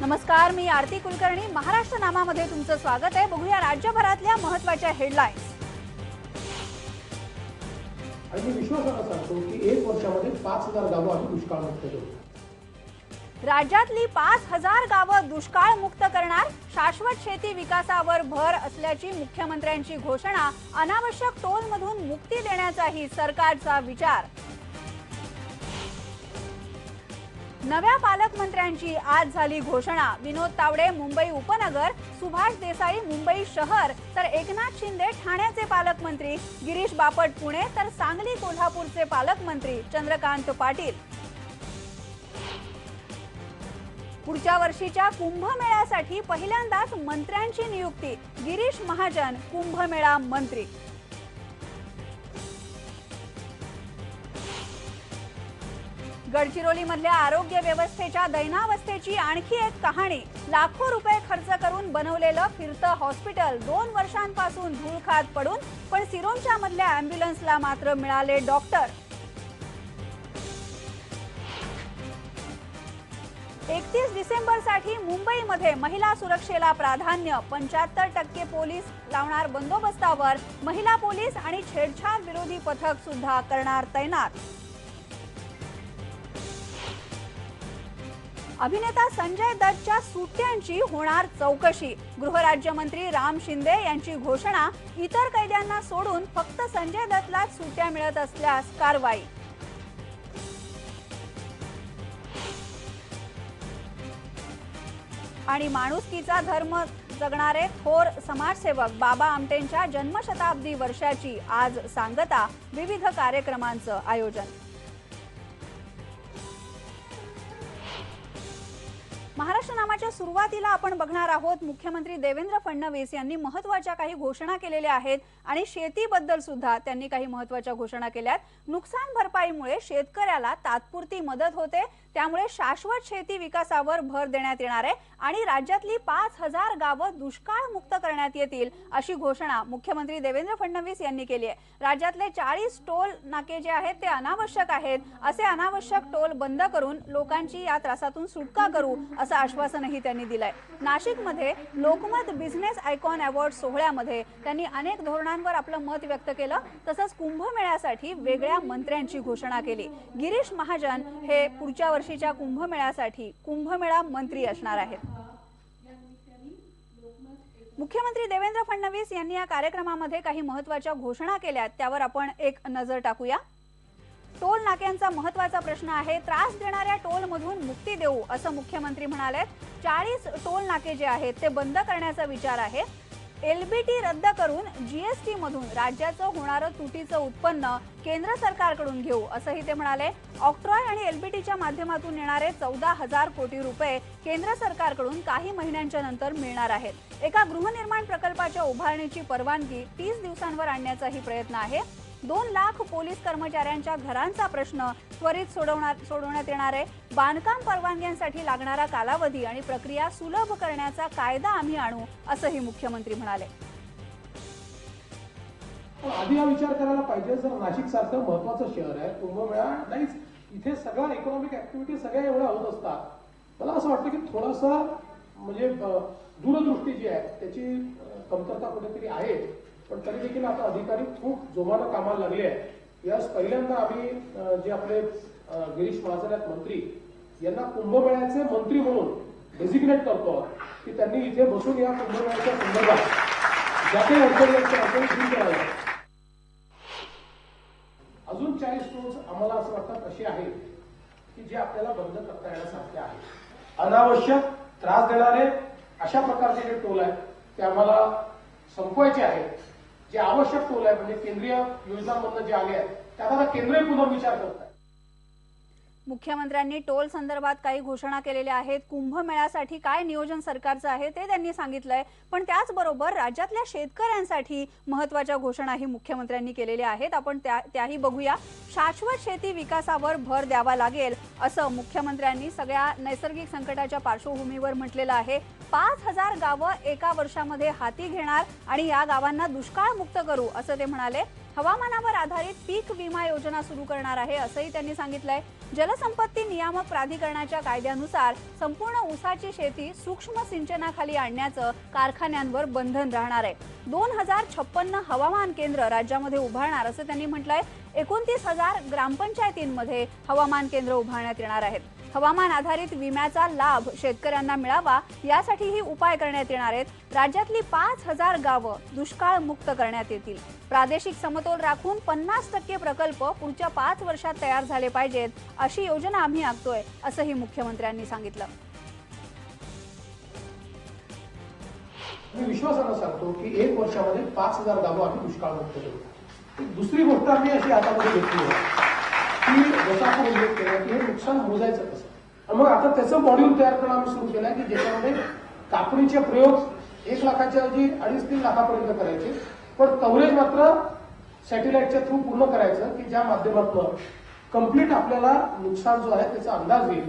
नमस्कार, मी आरती कुलकर्णी. महाराष्ट्र नामामध्ये तुमचं स्वागत आहे. बघूया राज्यभरातल्या महत्त्वाच्या हेडलाईन्स. आणि विश्वासाने सांगतो की 1 वर्षामध्ये 5000 गावं आम्ही दुष्काळमुक्त करू. राज्यातली 5000 गावं दुष्काळमुक्त करणार. शाश्वत शेती विकासावर भर असल्याची मुख्यमंत्र्यांची घोषणा. अनावश्यक टोलमधून मुक्ती देण्याचाही सरकारचा विचार. नव्या पालकमंत्र्यांची आज झाली घोषणा. विनोद तावडे मुंबई उपनगर, सुभाष देसाई मुंबई शहर, तर एकनाथ शिंदे ठाण्याचे पालकमंत्री, गिरीश बापट पुणे, तर सांगली कोल्हापूरचे पालकमंत्री चंद्रकांत पाटील. पुढच्या वर्षीच्या कुंभमेळ्यासाठी पहिल्यांदाच मंत्र्यांची नियुक्ती. गिरीश महाजन कुंभमेळा मंत्री. गडचिरोलीमधल्या आरोग्य व्यवस्थेच्या दैनावस्थेची आणखी एक कहाणी. लाखो रुपये खर्च करून बनवलेलं फिरतं हॉस्पिटल 2 वर्षांपासून धूळ खात पडून, पण सिरोंचा मधल्या अँब्युलन्सला मात्र मिळाले डॉक्टर. 31 डिसेंबरसाठी मुंबईमध्ये महिला सुरक्षेला प्राधान्य. 75% पोलीस लावणार बंदोबस्तावर. महिला पोलीस आणि छेडछाड विरोधी पथक सुद्धा करणार तैनात. अभिनेता संजय दत्तच्या सुट्ट्यांची होणार चौकशी. गृहराज्यमंत्री राम शिंदे यांची घोषणा. इतर कैद्यांना सोडून फक्त संजय दत्तलाच सुट्ट्या मिळत असल्यास कारवाई. आणि माणुसकीचा धर्म जगणारे थोर समाजसेवक बाबा आमटेंच्या जन्मशताब्दी वर्षाची आज सांगता. विविध कार्यक्रमांचं आयोजन. महाराष्ट्र नामाच्या सुरुवातीला आपण बघणार आहोत मुख्यमंत्री देवेंद्र फडणवीस यांनी महत्त्वाच्या काही घोषणा केलेल्या आहेत आणि शेतीबद्दल सुद्धा त्यांनी काही महत्त्वाच्या घोषणा केल्यात. नुकसान भरपाईमुळे शेतकऱ्याला तात्पुरती मदत होते, त्यामुळे शाश्वत शेती विकासावर भर देण्यात येणार आहे आणि राज्यातली 5000 गावं दुष्काळमुक्त करण्यात येतील अशी घोषणा मुख्यमंत्री देवेंद्र फडणवीस यांनी केली आहे. राज्यातले 40 टोल नाके जे आहेत ते अनावश्यक आहेत. असे अनावश्यक टोल बंद करून लोकांची या त्रासातून सुटका करू असं आश्वासनही त्यांनी दिलंय. नाशिकमध्ये लोकमत बिझनेस आयकॉन अवॉर्ड सोहळ्यामध्ये त्यांनी अनेक धोरणांवर आपलं मत व्यक्त केलं. तसंच कुंभमेळ्यासाठी वेगळ्या मंत्र्यांची घोषणा केली. गिरीश महाजन हे पुढच्या वर्षीच्या कुंभमेळ्यासाठी कुंभमेळा मंत्री असणार आहेत. मुख्यमंत्री देवेंद्र फडणवीस यांनी या कार्यक्रमामध्ये काही महत्त्वाच्या घोषणा केल्या, त्यावर आपण एक नजर टाकूया. टोल नाक्यांचा महत्त्वाचा प्रश्न आहे. त्रास देणाऱ्या टोलमधून मुक्ती देऊ असं मुख्यमंत्री म्हणाले. 40 टोल नाके जे आहेत ते बंद करण्याचा विचार आहे. एलबीटी रद्द करून जीएसटी मधून राज्याचं होणारं तुटीचं उत्पन्न केंद्र सरकारकडून घेऊ असंही ते म्हणाले. ऑक्ट्रॉय आणि एलबीटीच्या माध्यमातून येणारे 14,000 कोटी रुपये केंद्र सरकारकडून काही महिन्यांच्या नंतर मिळणार आहेत. एका गृहनिर्माण प्रकल्पाच्या उभारणीची परवानगी 30 दिवसांवर आणण्याचाही प्रयत्न आहे. 2 लाख पोलीस कर्मचाऱ्यांच्या घरांचा प्रश्न त्वरित सोडवण्यात येणार आहे. बांधकाम परवानग्यांसाठी लागणारा कालावधी आणि प्रक्रिया सुलभ करण्याचा कायदा आम्ही आणू असंही मुख्यमंत्री म्हणाले. आधी हा विचार करायला पाहिजे, जर नाशिक सारखं महत्वाचं शहर आहे, कुंभमेळा नाहीच, इथे सगळ्या इकॉनॉमिक ऍक्टिव्हिटी सगळ्या एवढ्या होत असतात. मला असं वाटतं की थोडासा म्हणजे दूरदृष्टी जी आहे त्याची कमतरता कुठेतरी आहे. पण तरी देखील आता अधिकारी खूप जोमानं कामाला लागले आहेत. यास पहिल्यांदा आम्ही जे आपले गिरीश महाजन आहेत मंत्री, यांना कुंभमेळ्याचे मंत्री म्हणून डेझिग्नेट करतो की त्यांनी इथे बसून या कुंभमेळ्याच्या संदर्भात ज्या काही अडचणी आहेत दूर कराव्या. अजून 40 टोल्स आम्हाला असं वाटतं असे आहेत की जे आपल्याला बंद करता येण्यासारखे आहेत. अनावश्यक त्रास देणारे अशा प्रकारचे जे टोल आहेत ते आम्हाला संपवायचे आहेत. जे आवश्यक टोल आहे म्हणजे केंद्रीय योजनांमधून जे आले आहेत त्यात आता केंद्रही पुनर्विचार करत आहे. मुख्यमंत्र्यांनी टोल संदर्भात काही घोषणा केलेल्या आहेत. कुंभमेळ्यासाठी काय नियोजन सरकारचं आहे ते त्यांनी सांगितलंय. पण त्याचबरोबर राज्यातल्या शेतकऱ्यांसाठी महत्त्वाच्या घोषणाही मुख्यमंत्र्यांनी केलेल्या आहेत. आपण त्याही बघूया. शाश्वत शेती विकासावर भर द्यावा लागेल असं मुख्यमंत्र्यांनी सगळ्या नैसर्गिक संकटाच्या पार्श्वभूमीवर म्हटलेलं आहे. 5000 गावं एका वर्षामध्ये हाती घेणार आणि या गावांना दुष्काळमुक्त करू असं ते म्हणाले. हवामानावर आधारित पीक विमा योजना सुरू करणार आहे असंही त्यांनी सांगितलंय. जलसंपत्ती नियामक प्राधिकरणाच्या कायद्यानुसार संपूर्ण ऊसाची शेती सूक्ष्म सिंचनाखाली आणण्याचं कारखान्यांवर बंधन राहणार आहे. 2056 हवामान केंद्र राज्यामध्ये उभारणार असं त्यांनी म्हटलंय. 29,000 ग्रामपंचायतींमध्ये हवामान केंद्र उभारण्यात येणार आहेत. हवामान आधारित विम्याचा लाभ शेतकऱ्यांना मिळावा यासाठीही उपाय करण्यात येणार आहेत. राज्यातली 5,000 गावं दुष्काळ मुक्त करण्यात येतील. प्रादेशिक समतोल राखून 50% प्रकल्प पुढच्या 5 वर्षात तयार झाले पाहिजेत अशी योजना आम्ही आखतोय असंही मुख्यमंत्र्यांनी सांगितलं. मी विश्वासानं सांगतो की 1 वर्षामध्ये 5,000 गावं आम्ही दुष्काळमुक्त करू. दुसरी गोष्ट आम्ही अशी हातामध्ये घेतली आहे की जसं आपण उल्लेख केला की हे नुकसान मोजायचं कसं. आणि मग आता त्याचं मॉड्यूल तयार करणं आम्ही सुरू केलं की ज्याच्यामध्ये कापणीचे प्रयोग 1 लाखाच्या ऐवजी 2.5-3 लाखापर्यंत करायचे, पण कव्हरेज मात्र सॅटेलाइटच्या थ्रू पूर्ण करायचं की ज्या माध्यमातून कंप्लीट आपल्याला नुकसान जो आहे त्याचा अंदाज येईल.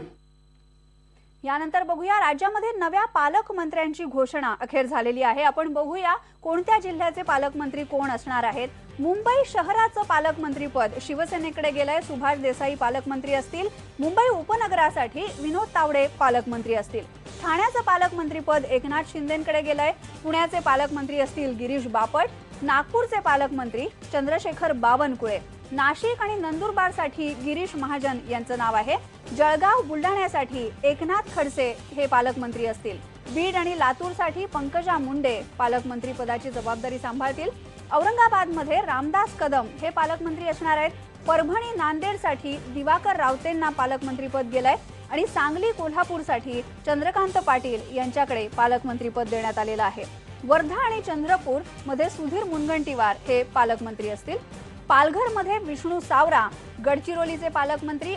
यानंतर बघूया राज्यामध्ये नव्या पालकमंत्र्यांची घोषणा अखेर झालेली आहे. आपण बघूया कोणत्या जिल्ह्याचे पालकमंत्री कोण असणार आहेत. मुंबई शहराचं पालकमंत्रीपद शिवसेनेकडे गेलंय. सुभाष देसाई पालकमंत्री असतील. मुंबई उपनगरासाठी विनोद तावडे पालकमंत्री असतील. ठाण्याचं पालकमंत्रीपद एकनाथ शिंदेकडे गेलंय. पुण्याचे पालकमंत्री असतील गिरीश बापट. नागपूरचे पालकमंत्री चंद्रशेखर बावनकुळे. नाशिक आणि नंदुरबारसाठी गिरीश महाजन यांचं नाव आहे. जळगाव बुलढाण्यासाठी एकनाथ खडसे हे पालकमंत्री असतील. बीड आणि लातूरसाठी पंकजा मुंडे पालकमंत्री पदाची जबाबदारी सांभाळतील. औरंगाबादमध्ये रामदास कदम हे पालकमंत्री असणार आहेत. परभणी नांदेडसाठी दिवाकर रावतेंना पालकमंत्रीपद गेलंय आणि सांगली कोल्हापूरसाठी चंद्रकांत पाटील यांच्याकडे पालकमंत्रीपद देण्यात आलेलं आहे. वर्धा आणि चंद्रपूर मध्ये सुधीर मुनगंटीवार हे पालकमंत्री असतील. पालघरमध्ये विष्णू सावरा गडचिरोलीचे पालकमंत्री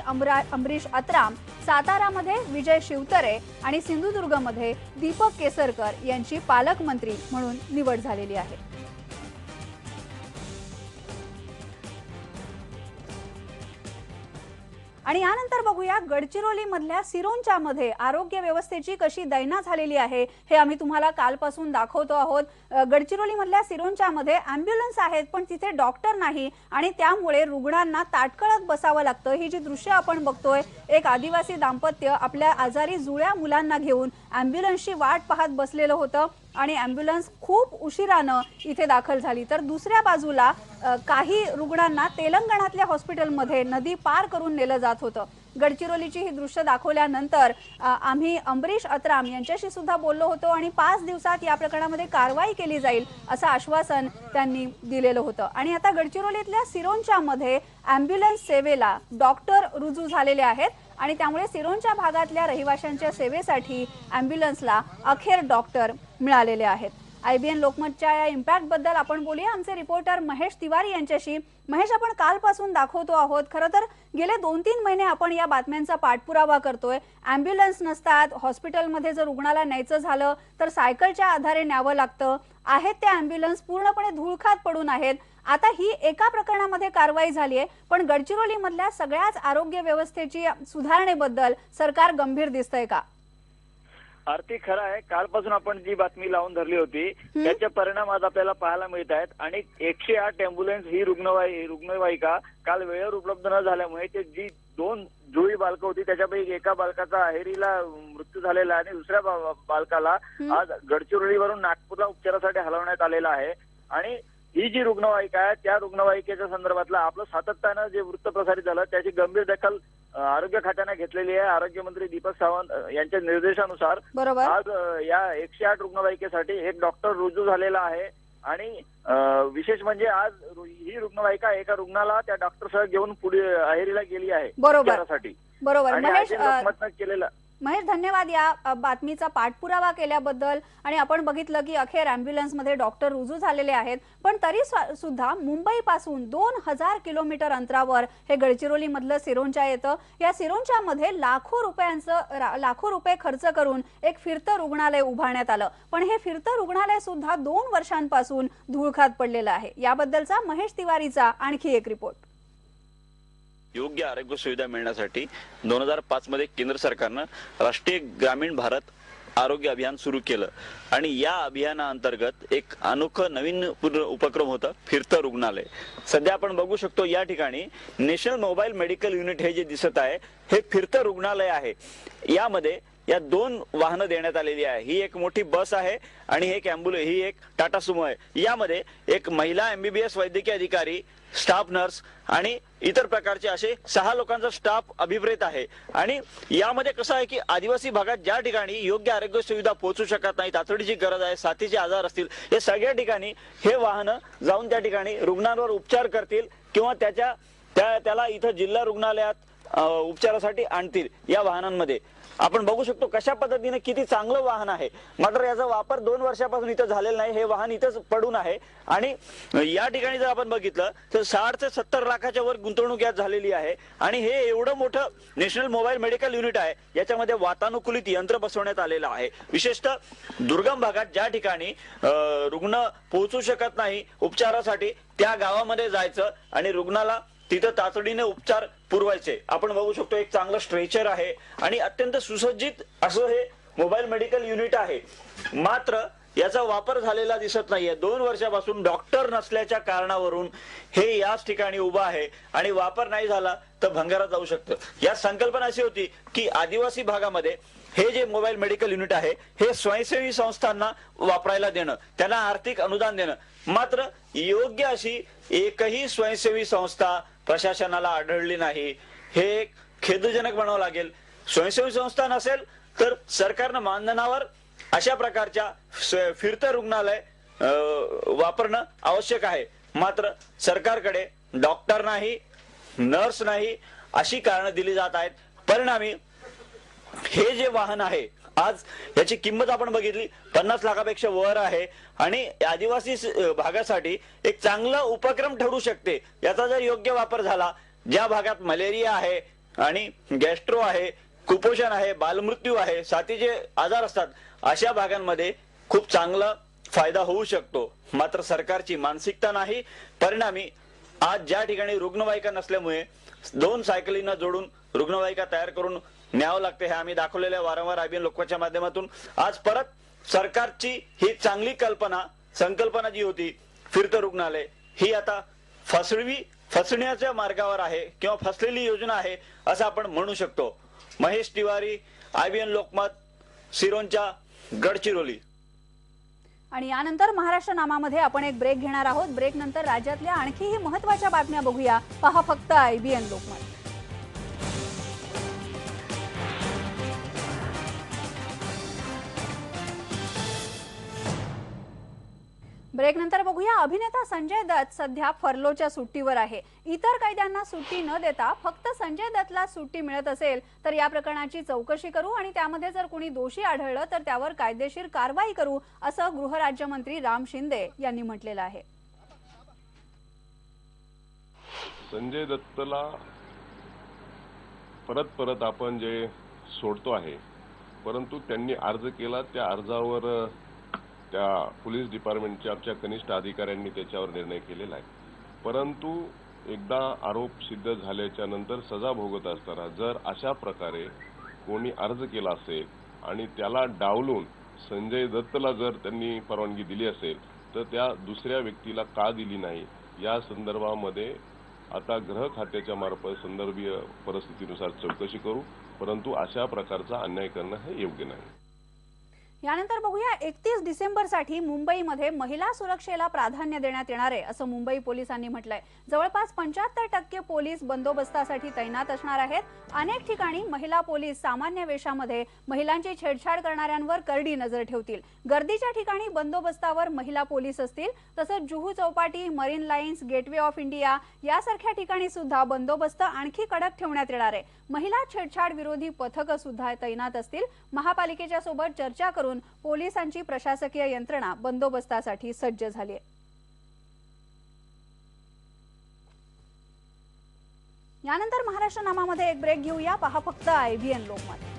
अमरीश अत्राम, सातारामध्ये विजय शिवतरे आणि सिंधुदुर्गमध्ये दीपक केसरकर यांची पालकमंत्री म्हणून निवड झालेली आहे. आणि यानंतर बघूया गडचिरोली मधल्या सिरोंचा मध्ये आरोग्य व्यवस्थेची कशी दैना झालेली आहे हे आम्ही तुम्हाला कालपासून दाखवतो आहोत. गडचिरोली मधल्या सिरोंचा मध्ये अँब्युलन्स आहेत पण तिथे डॉक्टर नाही आणि त्यामुळे रुग्णांना ताटकळत बसावं लागतं. ही जी दृश्य आपण बघतोय, एक आदिवासी दाम्पत्य आपल्या आजारी जुळ्या मुलांना घेऊन अँब्युलन्सची वाट पाहत बसलेलं होतं आणि अँब्युलन्स खूप उशिरानं इथे दाखल झाली. तर दुसऱ्या बाजूला काही रुग्णांना तेलंगणातल्या हॉस्पिटलमध्ये नदी पार करून नेलं जात होतं. गडचिरोलीची ही दृश्य दाखवल्यानंतर आम्ही अमरीश अत्राम यांच्याशी सुद्धा बोललो होतो आणि 5 दिवसात या प्रकरणामध्ये कारवाई केली जाईल असं आश्वासन त्यांनी दिलेलं होतं. आणि आता गडचिरोलीतल्या सिरोंचा मध्ये अँब्युलन्स सेवेला डॉक्टर रुजू झालेले आहेत आणि त्यामुळे सिरोंचा भागातल्या रहिवाशांच्या सेवेसाठी अँब्युलन्सला अखेर डॉक्टर मिळालेले आहेत. IBN लोकमतच्या या इम्पॅक्ट बद्दल आपण बोलूया आमचे रिपोर्टर महेश तिवारी यांच्याशी. महेश, आपण कालपासून दाखवतो आहोत, खरं तर गेले 2-3 महिने आपण या बातम्यांचा पाठपुरावा करतोय. अँब्युलन्स नसतात, हॉस्पिटलमध्ये जर रुग्णाला न्यायचं झालं तर सायकलच्या आधारे न्यावं लागतं. आहेत त्या अँब्युलन्स पूर्णपणे धुळखात पडून आहेत. आता ही एका प्रकरणामध्ये कारवाई झाली आहे, पण गडचिरोली मधल्या सगळ्याच आरोग्य व्यवस्थेची सुधारणेबद्दल सरकार गंभीर दिसतंय का? आरती, खरं आहे, कालपासून आपण जी बातमी लावून धरली होती त्याचे परिणाम आज आपल्याला पाहायला मिळत आहेत. आणि 108 अँब्युलन्स ही रुग्णवाहिका काल वेळेवर उपलब्ध न झाल्यामुळे ते जी 2 जुळी बालकं होती त्याच्यापैकी एका बालकाचा अहेरीला मृत्यू झालेला आहे आणि दुसऱ्या बालकाला आज गडचिरोलीवरून नागपूरला उपचारासाठी हलवण्यात आलेला आहे. आणि ही जी रुग्णवाहिका आहे त्या रुग्णवाहिकेच्या संदर्भातलं आपलं सातत्यानं जे वृत्त प्रसारित झालं त्याची गंभीर दखल आरोग्य खात्याने घेतलेली आहे. आरोग्यमंत्री दीपक सावंत यांच्या निर्देशानुसार आज या 108 रुग्णवाहिकेसाठी एक डॉक्टर रुजू झालेला आहे. आणि विशेष म्हणजे आज ही रुग्णवाहिका एका रुग्णाला त्या डॉक्टरसह घेऊन पुढे अहेरीला गेली आहे उपचारासाठी. बरोबर. लोकमतनं केलेलं महेश, धन्यवाद या बातमीचा पाठपुरावा केल्याबद्दल. आणि आपण बघितलं की अखेर अँब्युलन्समध्ये डॉक्टर रुजू झालेले आहेत, पण तरी सुद्धा मुंबईपासून 2000 किलोमीटर अंतरावर हे गडचिरोली मधलं सिरोंचा येतं. या सिरोंचामध्ये लाखो रुपये खर्च करून एक फिरतं रुग्णालय उभारण्यात आलं, पण हे फिरतं रुग्णालय सुद्धा 2 वर्षांपासून धुळखात पडलेलं आहे. याबद्दलचा महेश तिवारीचा आणखी एक रिपोर्ट. योग्य आरोग्य सुविधा मिळण्यासाठी 2005 मध्ये केंद्र सरकारनं राष्ट्रीय ग्रामीण भारत आरोग्य अभियान सुरू केलं आणि या अभियानाअंतर्गत एक अनोखं नवीन उपक्रम होता फिरतं रुग्णालय. सध्या आपण बघू शकतो या ठिकाणी नॅशनल मोबाईल मेडिकल युनिट हे जे दिसत आहे हे फिरतं रुग्णालय आहे. यामध्ये या 2 वाहनं देण्यात आलेली आहे. ही एक मोठी बस आहे आणि ही एक टाटा सुमो आहे. यामध्ये एक महिला MBBS वैद्यकीय अधिकारी, स्टाफ नर्स आणि इतर प्रकारचे असे 6 लोकांचा स्टाफ अभिप्रेत आहे. आणि यामध्ये कसं आहे की आदिवासी भागात ज्या ठिकाणी योग्य आरोग्य सुविधा पोहोचू शकत नाही, तातडीची गरज आहे, साथीचे आजार असतील, या सगळ्या ठिकाणी हे वाहनं जाऊन त्या ठिकाणी रुग्णांवर उपचार करतील किंवा त्याला इथं जिल्हा रुग्णालयात उपचारासाठी आणतील. या वाहनांमध्ये आपण बघू शकतो कशा पद्धतीने किती चांगलं वाहन आहे. मात्र याचा वापर 2 वर्षापासून इथं झालेला नाही. हे वाहन इथंच पडून आहे आणि या ठिकाणी जर आपण बघितलं तर 60 ते 70 लाखाच्या वर गुंतवणूक यात झालेली आहे. आणि हे एवढं मोठं नॅशनल मोबाईल मेडिकल युनिट आहे, याच्यामध्ये वातानुकूलित यंत्र बसवण्यात आलेलं आहे. विशेषतः दुर्गम भागात ज्या ठिकाणी रुग्ण पोहोचू शकत नाही उपचारासाठी, त्या गावामध्ये जायचं आणि रुग्णाला तिथं तातडीने उपचार पुरवायचे. आपण बघू शकतो एक चांगलं स्ट्रेचर आहे आणि अत्यंत सुसज्जित असं हे मोबाईल मेडिकल युनिट आहे. मात्र याचा वापर झालेला दिसत नाहीये. 2 वर्षापासून डॉक्टर नसल्याच्या कारणावरून हे याच ठिकाणी उभं आहे आणि वापर नाही झाला तर भंगारात जाऊ शकतं. या संकल्पना अशी होती की आदिवासी भागामध्ये हे जे मोबाईल मेडिकल युनिट आहे हे स्वयंसेवी संस्थांना वापरायला देणं, त्यांना आर्थिक अनुदान देणं. मात्र योग्य अशी एकही स्वयंसेवी संस्था प्रशासनाला आढळली नाही. हे एक खेदजनक म्हणावं लागेल. स्वयंसेवी संस्था नसेल तर सरकारनं मानधनावर अशा प्रकारच्या फिरतं रुग्णालय वापरणं आवश्यक आहे. मात्र सरकारकडे डॉक्टर नाही, नर्स नाही अशी कारणं दिली जात आहेत. परिणामी हे जे वाहन आहे आज याची किंमत आपण बघितली 50 लाखापेक्षा वर आहे आणि आदिवासी भागासाठी एक चांगला उपक्रम ठरू शकते. याचा जर योग्य वापर झाला, ज्या भागात मलेरिया आहे आणि गॅस्ट्रो आहे, कुपोषण आहे, बालमृत्यू आहे, साथीचे आजार असतात, अशा भागांमध्ये खूप चांगला फायदा होऊ शकतो. मात्र सरकारची मानसिकता नाही. परिणामी आज ज्या ठिकाणी रुग्णवाहिका नसल्यामुळे 2 सायकलींना जोडून रुग्णवाहिका तयार करून न्यावं लागते. हे आम्ही दाखवलेल्या वारंवार अभियान लोकवाच्या माध्यमातून आज परत सरकारची ही चांगली संकल्पना जी होती फिरतं रुग्णालय, ही आता फसण्याच्या मार्गावर आहे किंवा फसलेली योजना आहे असं आपण म्हणू शकतो. महेश तिवारी, IBN लोकमत, सिरोंचा, गडचिरोली. आणि यानंतर महाराष्ट्र नामामध्ये आपण एक ब्रेक घेणार आहोत. ब्रेक नंतर राज्यातल्या आणखीही महत्त्वाच्या बातम्या बघूया. पहा फक्त IBN लोकमत. ब्रेक नंतर बघूया. अभिनेता संजय दत्त सध्या फर्लोच्या सुट्टीवर आहे. इतर कैद्यांना सुट्टी न देता फक्त संजय दत्तला सुट्टी मिळत असेल तर या प्रकरणाची चौकशी करू आणि त्यामध्ये जर कोणी दोषी आढळलं तर त्यावर कायदेशीर कारवाई करू, असं गृहराज्यमंत्री राम शिंदे यांनी म्हटलेलं आहे. संजय दत्तला परत आपण जे सोडतो आहे, परंतु त्यांनी अर्ज केला, त्या अर्जावर त्या पोलीस डिपार्टमेंटच्या आमच्या कनिष्ठ अधिकाऱ्यांनी त्याच्यावर निर्णय केलेला आहे. परंतु एकदा आरोप सिद्ध झाल्याच्या नंतर सजा भोगत असताना जर अशा प्रकारे कोणी अर्ज केला असेल आणि त्याला डावलून संजय दत्तला जर त्यांनी परवानगी दिली असेल तर त्या दुसऱ्या व्यक्तीला का दिली नाही, या संदर्भामध्ये आता गृह खात्याच्या मार्फत संदर्भीय परिस्थितीनुसार चौकशी करू. परंतु अशा प्रकारचा अन्याय करणं हे योग्य नाही. यानंतर बघूया. 31 डिसेंबरसाठी मुंबईमध्ये महिला सुरक्षेला प्राधान्य देण्यात येणार आहे असं मुंबई पोलिसांनी म्हटलंय. जवळपास 75% पोलीस बंदोबस्तासाठी तैनात असणार आहेत. अनेक ठिकाणी महिला पोलीस सामान्य वेशामध्ये महिलांची छेडछाड करणाऱ्यांवर करडी नजर ठेवतील. गर्दीच्या ठिकाणी बंदोबस्तावर महिला पोलीस असतील. तसंच Juhu Chowpatty, marine lines, gateway of India यासारख्या ठिकाणी सुद्धा बंदोबस्त आणखी कडक ठेवण्यात येणार आहे. महिला छेडछाड विरोधी पथकं सुद्धा तैनात असतील. महापालिकेच्या सोबत चर्चा करून पोलिसांची प्रशासकीय यंत्रणा बंदोबस्तासाठी सज्ज झाली आहे. यानंतर महाराष्ट्र नामामध्ये एक ब्रेक घेऊया. पहा फक्त IBN लोकमत.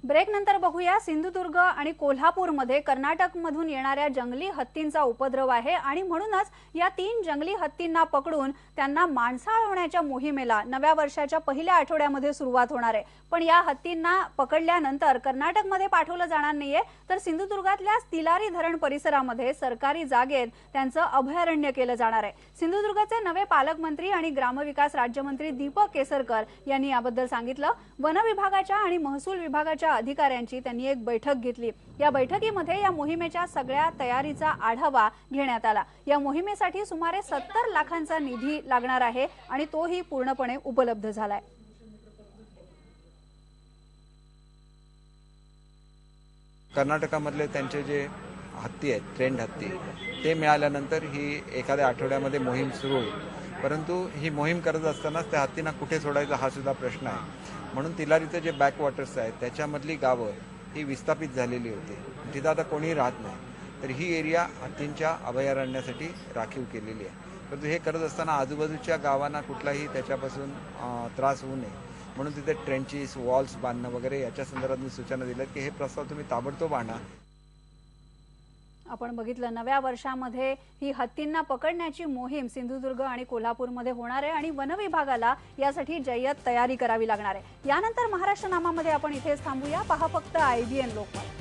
ब्रेक नंतर बघूया सिंधुदुर्ग आणि कोल्हापूरमध्ये कर्नाटकमधून येणाऱ्या जंगली हत्तींचा उपद्रव आहे आणि म्हणूनच या 3 जंगली हत्तींना पकडून त्यांना माणसाळवण्याच्या मोहिमेला नव्या वर्षाच्या पहिल्या आठवड्यामध्ये सुरुवात होणार आहे। पण या हत्तींना पकडल्यानंतर कर्नाटकमध्ये पाठवलं जाणार नाहीये, तर सिंधुदुर्गातल्या तिलारी धरण परिसरामध्ये सरकारी जागेत त्यांचं अभयारण्य केलं जाणार आहे। सिंधुदुर्गचे नवे पालकमंत्री आणि ग्रामविकास राज्यमंत्री दीपक केसरकर यांनी याबद्दल सांगितलं। वन विभागाच्या आणि महसूल विभागाच्या अधिकाऱ्यांची त्यांनी एक बैठक घेतली। या बैठकीमध्ये या मोहिमेच्या सगळ्या तयारीचा आढावा घेण्यात आला। या मोहिमेसाठी सुमारे 70 लाखांचा निधी लागणार आहे आणि तोही पूर्णपणे उपलब्ध झालाय। कर्नाटकामधले त्यांचे जे हत्ती आहेत, ट्रेंड हत्ती, ते मिळाल्यानंतर ही एखाद्या आठवड्यामध्ये मोहीम सुरू होईल। परंतु ही मोहीम करत असतानाच त्या हत्तींना कुठे सोडायचा हा सुद्धा प्रश्न आहे। म्हणून तिलारीचे जे बॅकवॉटर्स आहेत त्याच्यामधली गावं ही विस्थापित झालेली होती, तिथं आता कोणीही राहत नाही। तर ही एरिया हत्तींच्या अभयारण्यासाठी राखीव केलेली आहे। परंतु हे करत असताना आजूबाजूच्या गावांना कुठलाही त्याच्यापासून त्रास होऊ नये म्हणून तिथे ट्रेंचेस, वॉल्स बांधणं वगैरे याच्या संदर्भात मी सूचना दिल्यात की हे प्रस्ताव तुम्ही ताबडतोब आणा। आपण बघितलं नव्या वर्षामध्ये ही हत्तींना पकडण्याची मोहीम सिंधुदुर्ग आणि कोल्हापूरमध्ये होणार आहे आणि वन विभागाला यासाठी जय्यत तयारी करावी लागणार आहे। यानंतर महाराष्ट्र नामामध्ये आपण इथेच थांबूया। पहा फक्त IBN लोकमत।